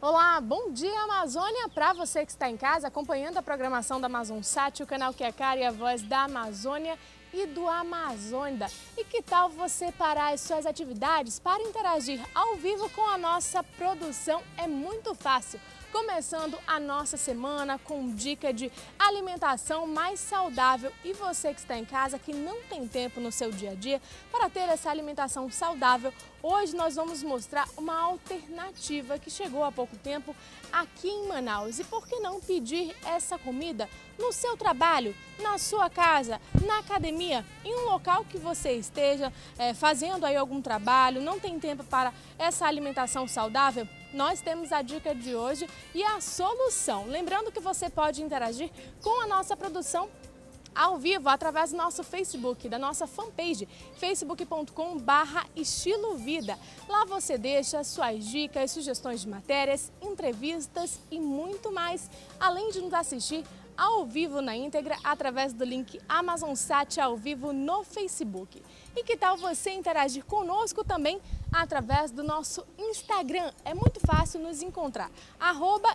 Olá, bom dia Amazônia para você que está em casa acompanhando a programação da AmazonSat, o canal que é a cara e a voz da Amazônia e do Amazônia. E que tal você parar as suas atividades para interagir ao vivo com a nossa produção? É muito fácil. Começando a nossa semana com dica de alimentação mais saudável e você que está em casa que não tem tempo no seu dia a dia para ter essa alimentação saudável, hoje nós vamos mostrar uma alternativa que chegou há pouco tempo aqui em Manaus. E por que não pedir essa comida no seu trabalho, na sua casa, na academia, em um local que você esteja fazendo aí algum trabalho, não tem tempo para essa alimentação saudável? Nós temos a dica de hoje e a solução. Lembrando que você pode interagir com a nossa produção ao vivo através do nosso Facebook, da nossa fanpage, facebook.com/estilovida. Lá você deixa suas dicas, sugestões de matérias, entrevistas e muito mais, além de nos assistir ao vivo na íntegra através do link AmazonSat ao vivo no Facebook. E que tal você interagir conosco também através do nosso Instagram? É muito fácil nos encontrar,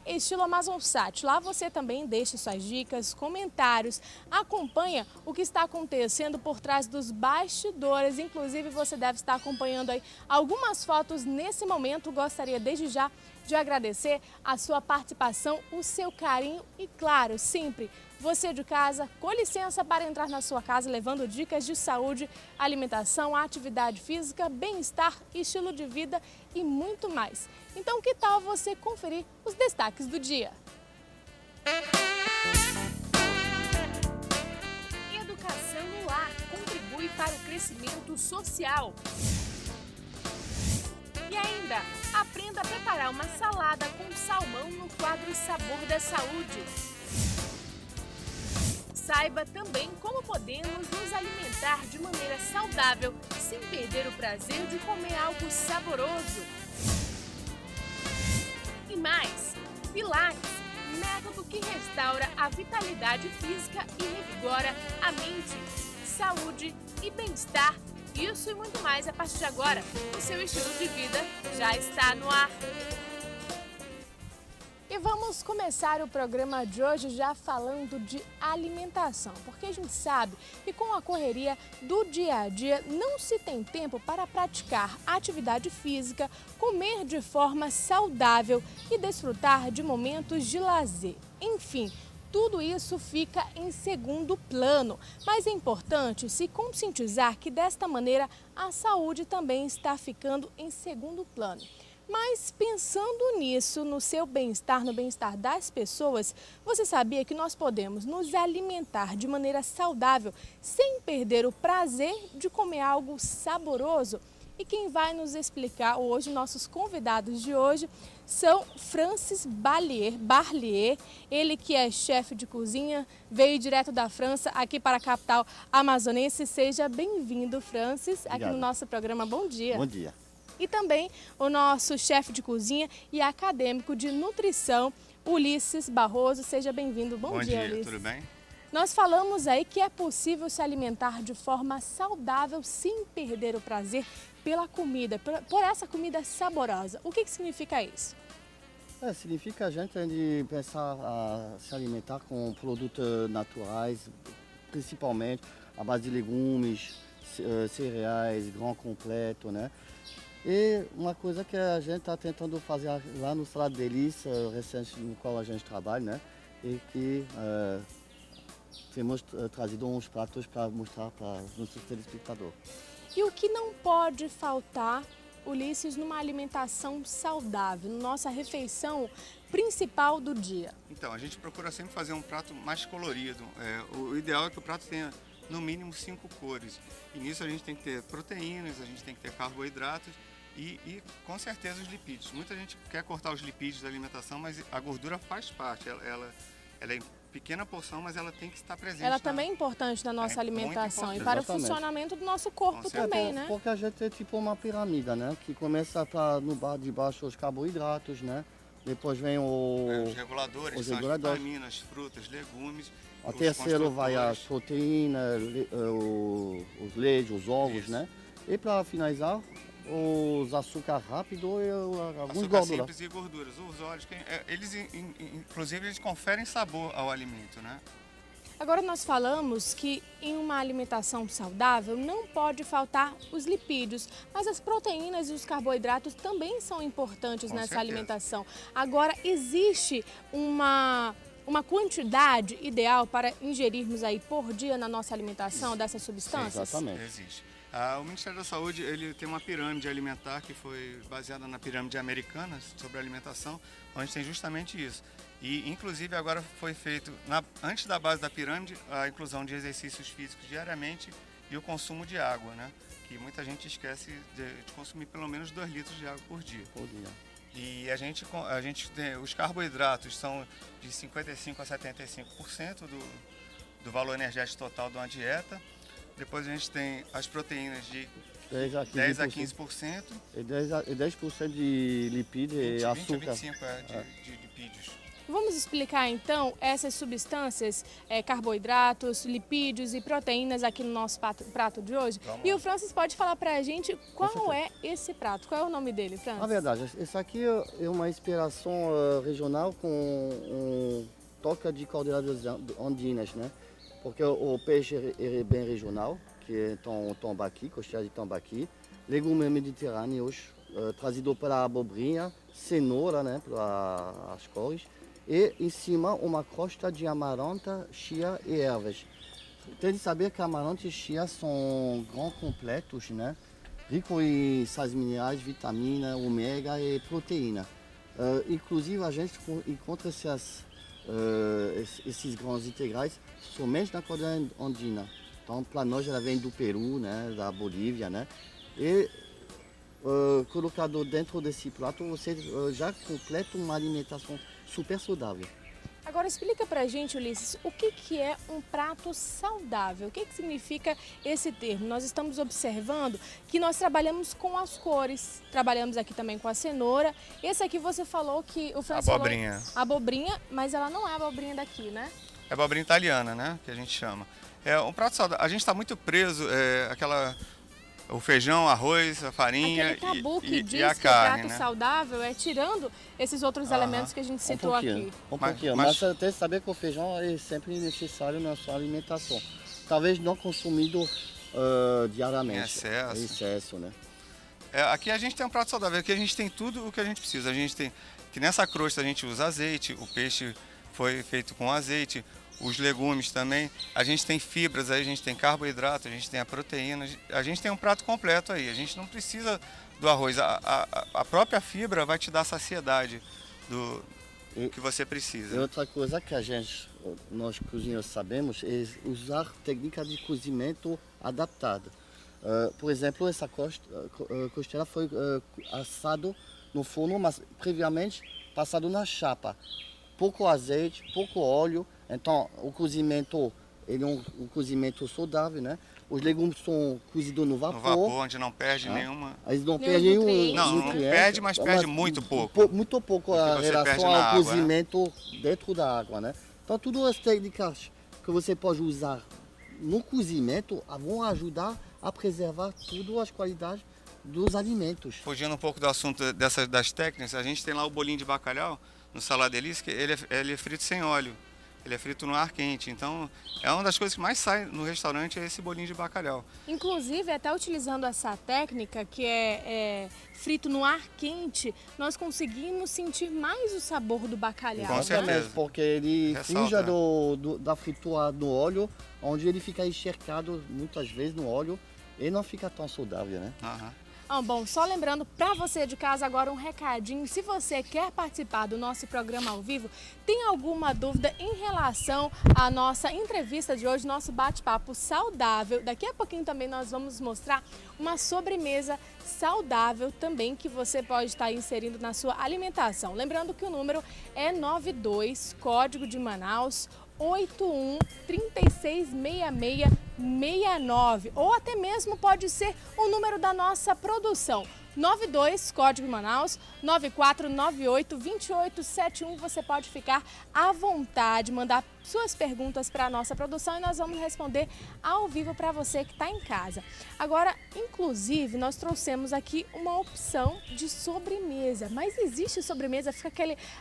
@estiloamazonsat. Lá você também deixa suas dicas, comentários, acompanha o que está acontecendo por trás dos bastidores. Inclusive você deve estar acompanhando aí algumas fotos nesse momento. Gostaria desde já de agradecer a sua participação, o seu carinho e, claro, sempre você de casa, com licença para entrar na sua casa levando dicas de saúde, alimentação, atividade física, bem-estar, estilo de vida e muito mais. Então, que tal você conferir os destaques do dia? Educação no lar contribui para o crescimento social. E ainda, aprenda a preparar uma salada com salmão no quadro Sabor da Saúde. Saiba também como podemos nos alimentar de maneira saudável, sem perder o prazer de comer algo saboroso. E mais, Pilates, método que restaura a vitalidade física e revigora a mente, saúde e bem-estar. Isso e muito mais a partir de agora. O seu estilo de vida já está no ar. E vamos começar o programa de hoje já falando de alimentação, porque a gente sabe que com a correria do dia a dia não se tem tempo para praticar atividade física, comer de forma saudável e desfrutar de momentos de lazer. Enfim, tudo isso fica em segundo plano, mas é importante se conscientizar que desta maneira a saúde também está ficando em segundo plano. Mas pensando nisso, no seu bem-estar, no bem-estar das pessoas, você sabia que nós podemos nos alimentar de maneira saudável sem perder o prazer de comer algo saboroso? E quem vai nos explicar hoje, nossos convidados de hoje, são Francis Barlier, ele que é chefe de cozinha, veio direto da França aqui para a capital amazonense. Seja bem-vindo, Francis, aqui no nosso programa. Bom dia. Bom dia. E também o nosso chefe de cozinha e acadêmico de nutrição, Ulisses Barroso. Seja bem-vindo. Bom dia, Ulisses. Tudo bem? Nós falamos aí que é possível se alimentar de forma saudável sem perder o prazer pela comida, por essa comida saborosa. O que significa isso? Significa a gente pensar a se alimentar com produtos naturais, principalmente à base de legumes, cereais, grão completo, né? E uma coisa que a gente está tentando fazer lá no Salada Delícia, recente no qual a gente trabalha, né? E que temos trazido uns pratos para mostrar para os nossos telespectadores. E o que não pode faltar, Ulisses, numa alimentação saudável, na nossa refeição principal do dia? Então, a gente procura sempre fazer um prato mais colorido. O ideal é que o prato tenha no mínimo 5 cores. E nisso a gente tem que ter proteínas, a gente tem que ter carboidratos e com certeza os lipídios. Muita gente quer cortar os lipídios da alimentação, mas a gordura faz parte. Ela é em pequena porção, mas ela tem que estar presente. Ela também é importante na nossa alimentação e para Exatamente. o funcionamento do nosso corpo também, né? Porque a gente é tipo uma pirâmide, né? Que começa no bar de baixo os carboidratos, né? Depois vem os reguladores, são as vitaminas, frutas, legumes. A terceiro vai a proteína, os leites, os ovos, Isso. né? E para finalizar, os açúcar rápido e alguns Açúcar gorduras. simples e gorduras. Os óleos, eles inclusive eles conferem sabor ao alimento, né? Agora nós falamos que em uma alimentação saudável não pode faltar os lipídios, mas as proteínas e os carboidratos também são importantes Com nessa certeza. alimentação. Agora, existe uma quantidade ideal para ingerirmos aí por dia na nossa alimentação dessas substâncias? Exatamente. Existe. O Ministério da Saúde ele tem uma pirâmide alimentar que foi baseada na pirâmide americana sobre a alimentação, onde tem justamente isso. E, inclusive, agora foi feito, antes da base da pirâmide, a inclusão de exercícios físicos diariamente e o consumo de água, né? Que muita gente esquece de consumir pelo menos 2 litros de água por dia. E a gente tem, os carboidratos são de 55% a 75% do valor energético total de uma dieta. Depois a gente tem as proteínas de 10 a 15%. E 10% de lipídio e 20 açúcar. a 25% de lipídios. Vamos explicar então essas substâncias, carboidratos, lipídios e proteínas aqui no nosso prato de hoje. Vamos E lá. o Francis pode falar pra gente qual é esse prato, qual é o nome dele, Francis? Na verdade, esse aqui é uma inspiração regional com um toque de coordenadas andinas, né? Porque o peixe é bem regional, que é tambaqui, costela de tambaqui, legumes mediterrâneos, trazido pela abobrinha, cenoura, né, para as cores, e em cima uma crosta de amaranta, chia e ervas. Tem de saber que amaranta e chia são grãos completos, né? Ricos em sais minerais, vitamina, ômega e proteína. Inclusive a gente encontra esses grãos integrais somente na coordenada andina. Então para nós ela vem do Peru, né, da Bolívia, né? E colocado dentro desse prato você já completa uma alimentação super saudável. Agora explica pra gente, Ulisses, o que é um prato saudável? O que significa esse termo? Nós estamos observando que nós trabalhamos com as cores, trabalhamos aqui também com a cenoura. Esse aqui você falou que o Francis Abobrinha. falou abobrinha, mas ela não é abobrinha daqui, né? É abobrinha italiana, né? Que a gente chama. É um prato saudável. A gente está muito preso, o feijão, arroz, a farinha Aquele tabu que diz e a que carne, o prato né? saudável é tirando esses outros elementos que a gente citou aqui. Um pouquinho, Mas- mas tem que saber que o feijão é sempre necessário na sua alimentação. Talvez não consumido diariamente. Em excesso. né? Aqui a gente tem um prato saudável, aqui a gente tem tudo o que a gente precisa. A gente tem que nessa crosta a gente usa azeite, o peixe foi feito com azeite, os legumes também. A gente tem fibras, aí a gente tem carboidrato, a gente tem a proteína, a gente tem um prato completo aí. A gente não precisa do arroz, a própria fibra vai te dar saciedade do que você E precisa. outra coisa que nós cozinheiros sabemos é usar técnica de cozimento adaptada. Por exemplo, essa costela foi assado no forno, mas previamente passado na chapa. Pouco azeite, pouco óleo. Então, o cozimento ele é um cozimento saudável, né? Os legumes são cozidos no vapor. No vapor, onde não perde nenhuma. Eles não Nenhum perdem nutriente. Não nutriente, perde, mas perde muito pouco. Muito pouco Do que a você perde relação na ao água, né? cozimento dentro da água, né? Então, todas as técnicas que você pode usar no cozimento vão ajudar a preservar tudo as qualidades dos alimentos. Fugindo um pouco do assunto das técnicas, a gente tem lá o bolinho de bacalhau no Saladelice, que ele é frito sem óleo. Ele é frito no ar quente, então é uma das coisas que mais sai no restaurante é esse bolinho de bacalhau. Inclusive, até utilizando essa técnica, que é frito no ar quente, nós conseguimos sentir mais o sabor do bacalhau. Com né? certeza. Porque ele Ressalta, fuja né? da fritura no óleo, onde ele fica encharcado muitas vezes no óleo e não fica tão saudável, né? Aham. Bom, só lembrando para você de casa agora um recadinho. Se você quer participar do nosso programa ao vivo, tem alguma dúvida em relação à nossa entrevista de hoje, nosso bate-papo saudável. Daqui a pouquinho também nós vamos mostrar uma sobremesa saudável também que você pode estar inserindo na sua alimentação. Lembrando que o número é 92, código de Manaus, 81 366669, ou até mesmo pode ser o número da nossa produção, 92, código Manaus, 9498-2871. Você pode ficar à vontade, mandar suas perguntas para a nossa produção e nós vamos responder ao vivo para você que está em casa. Agora, inclusive, nós trouxemos aqui uma opção de sobremesa. Mas existe sobremesa? Fica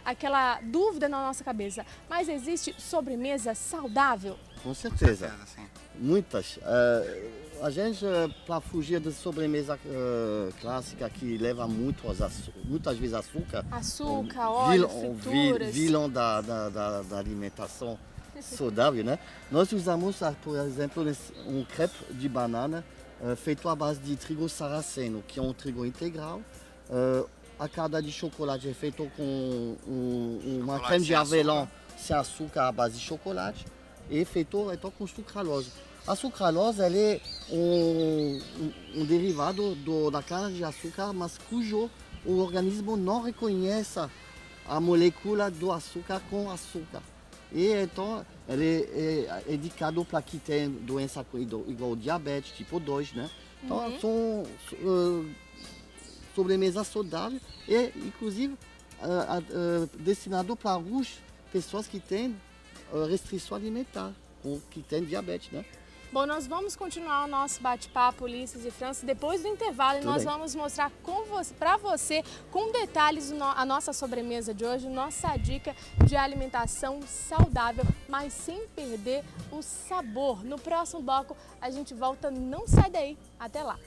aquela dúvida na nossa cabeça. Mas existe sobremesa saudável? Com certeza. Sim. Muitas. A gente, para fugir da sobremesa clássica que leva muitas vezes açúcar, Óleo, frituras. vilão da alimentação saudável, né? Nós usamos, por exemplo, um crepe de banana feito à base de trigo sarraceno, que é um trigo integral. A camada de chocolate é feita com uma creme de avelã sem açúcar à base de chocolate e feito então com sucralose. A sucralose ela é um derivado da cana de açúcar, mas cujo o organismo não reconhece a molécula do açúcar com açúcar. E então ele é indicado para quem tem doença igual diabetes, tipo 2, né? Então são sobremesas saudáveis e inclusive destinado para algumas pessoas que têm restrição alimentar, ou que têm diabetes, né? Bom, nós vamos continuar o nosso bate-papo, Ulisses e França, depois do intervalo. E nós vamos mostrar para você, com detalhes, a nossa sobremesa de hoje, nossa dica de alimentação saudável, mas sem perder o sabor. No próximo bloco, a gente volta, não sai daí. Até lá!